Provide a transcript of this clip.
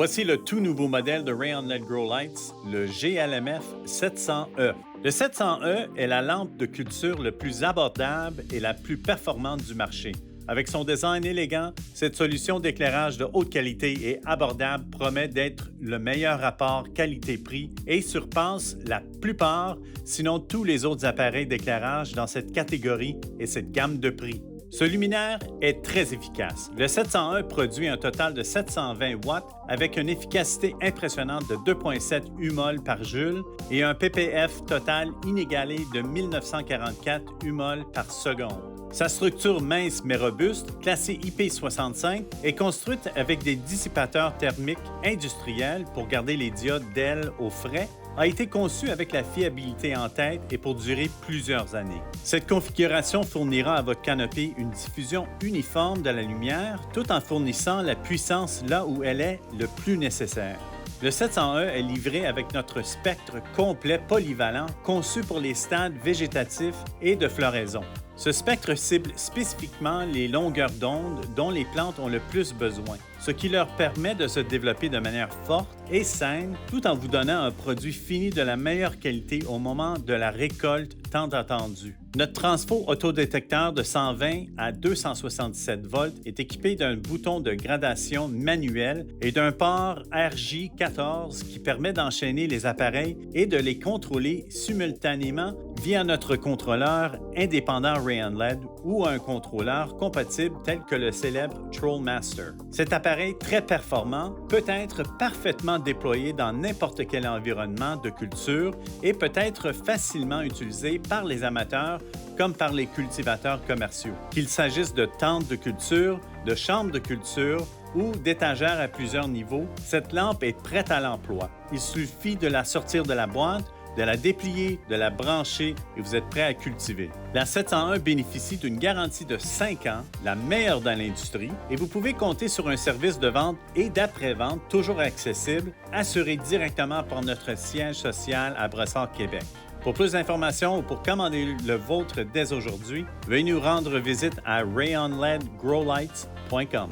Voici le tout nouveau modèle de Rayon LED Grow Lights, le GLMF 700E. Le 700E est la lampe de culture le plus abordable et la plus performante du marché. Avec son design élégant, cette solution d'éclairage de haute qualité et abordable promet d'être le meilleur rapport qualité-prix et surpasse la plupart, sinon tous les autres appareils d'éclairage dans cette catégorie et cette gamme de prix. Ce luminaire est très efficace. Le 701 produit un total de 720 watts avec une efficacité impressionnante de 2,7 UMOL par joule et un ppf total inégalé de 1944 UMOL par seconde. Sa structure mince mais robuste, classée IP65, est construite avec des dissipateurs thermiques industriels pour garder les diodes d'ailes au frais, a été conçue avec la fiabilité en tête et pour durer plusieurs années. Cette configuration fournira à votre canopée une diffusion uniforme de la lumière tout en fournissant la puissance là où elle est le plus nécessaire. Le 701 est livré avec notre spectre complet polyvalent conçu pour les stades végétatifs et de floraison. Ce spectre cible spécifiquement les longueurs d'onde dont les plantes ont le plus besoin, ce qui leur permet de se développer de manière forte et saine tout en vous donnant un produit fini de la meilleure qualité au moment de la récolte tant attendue. Notre transfo autodétecteur de 120 à 277 volts est équipé d'un bouton de gradation manuel et d'un port RJ14 qui permet d'enchaîner les appareils et de les contrôler simultanément via notre contrôleur indépendant Rayon LED ou un contrôleur compatible tel que le célèbre Trollmaster. Cet appareil très performant peut être parfaitement déployé dans n'importe quel environnement de culture et peut être facilement utilisé par les amateurs comme par les cultivateurs commerciaux. Qu'il s'agisse de tentes de culture, de chambres de culture ou d'étagères à plusieurs niveaux, cette lampe est prête à l'emploi. Il suffit de la sortir de la boîte, de la déplier, de la brancher et vous êtes prêt à cultiver. La 701 bénéficie d'une garantie de 5 ans, la meilleure dans l'industrie, et vous pouvez compter sur un service de vente et d'après-vente toujours accessible, assuré directement par notre siège social à Brossard, Québec. Pour plus d'informations ou pour commander le vôtre dès aujourd'hui, veuillez nous rendre visite à rayonledgrowlights.com.